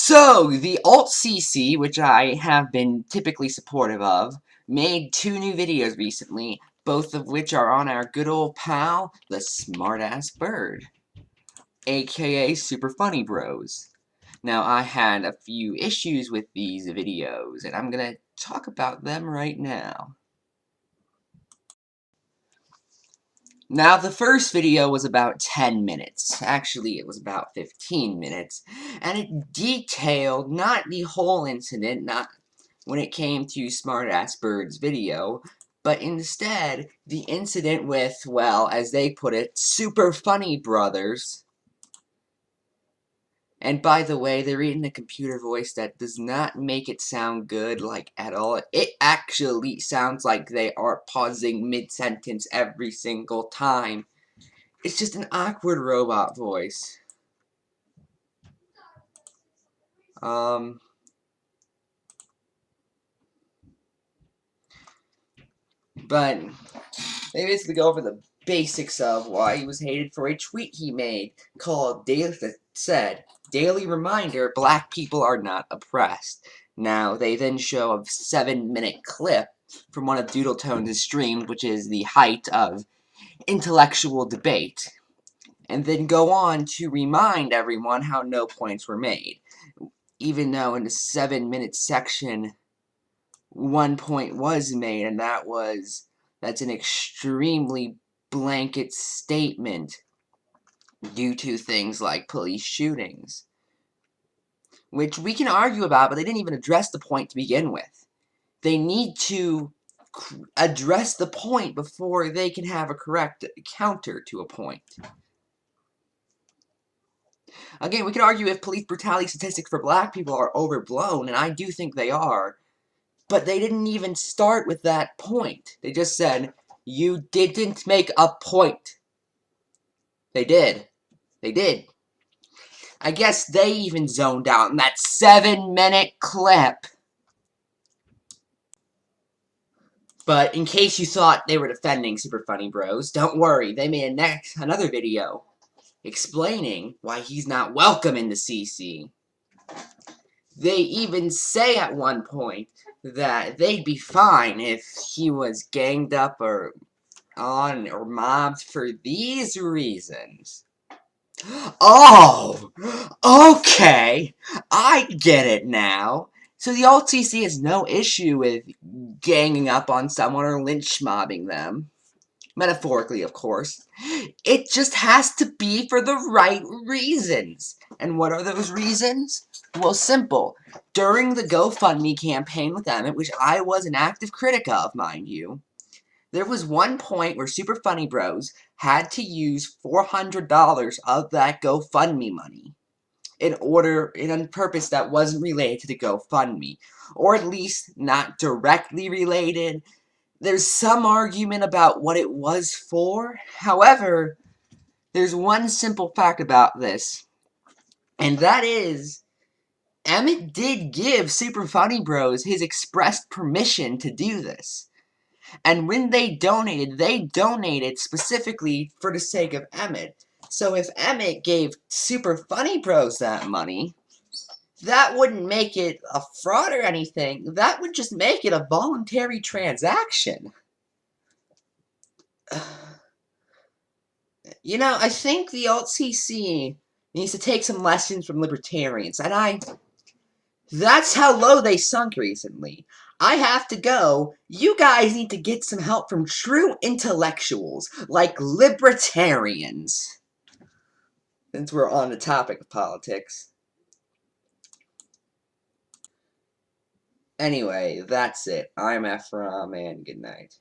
So, the Alt-CC, which I have been typically supportive of, made 2 new videos recently, both of which are on our good old pal, the Smartass Bird, aka Super Funny Bros. Now, I had a few issues with these videos, and I'm gonna talk about them right now. Now, the first video was about 10 minutes. Actually, it was about 15 minutes. And it detailed not the whole incident, not when it came to Smartass Bird's video, but instead the incident with, well, as they put it, Super Funny Brothers. And by the way, they're in a computer voice that does not make it sound good, like, at all. It actually sounds like they are pausing mid-sentence every single time. It's just an awkward robot voice. But they basically go over the basics of why he was hated for a tweet he made called that said, "Daily reminder, black people are not oppressed." Now, they then show a 7-minute clip from one of Doodletones' streams, which is the height of intellectual debate, and then go on to remind everyone how no points were made. Even though in the 7-minute section, 1 point was made, and that's an extremely blanket statement due to things like police shootings, which we can argue about, but they didn't even address the point to begin with. They need to address the point before they can have a correct counter to a point. Again, we could argue if police brutality statistics for black people are overblown, and I do think they are, but they didn't even start with that point. They just said, "You didn't make a point." They did. They did. I guess they even zoned out in that 7-minute clip. But in case you thought they were defending Super Funny Bros, don't worry, they made another video explaining why he's not welcome in the CC. They even say at one point that they'd be fine if he was ganged up or mobbed for these reasons. Oh! Okay! I get it now. So the Alt-CC has no issue with ganging up on someone or lynch mobbing them. Metaphorically, of course. It just has to be for the right reasons. And what are those reasons? Well, simple. During the GoFundMe campaign with Emmett, which I was an active critic of, mind you, there was one point where Super Funny Bros had to use $400 of that GoFundMe money in a purpose that wasn't related to the GoFundMe, or at least not directly related. There's some argument about what it was for. However, there's one simple fact about this, and that is, Emmett did give Super Funny Bros his expressed permission to do this. And when they donated specifically for the sake of Emmett. So if Emmett gave Super Funny Bros that money, that wouldn't make it a fraud or anything. That would just make it a voluntary transaction. You know, I think the Alt-CC needs to take some lessons from libertarians, and that's how low they sunk recently. I have to go. You guys need to get some help from true intellectuals, like libertarians. Since we're on the topic of politics. Anyway, that's it. I'm Ephrom, and good night.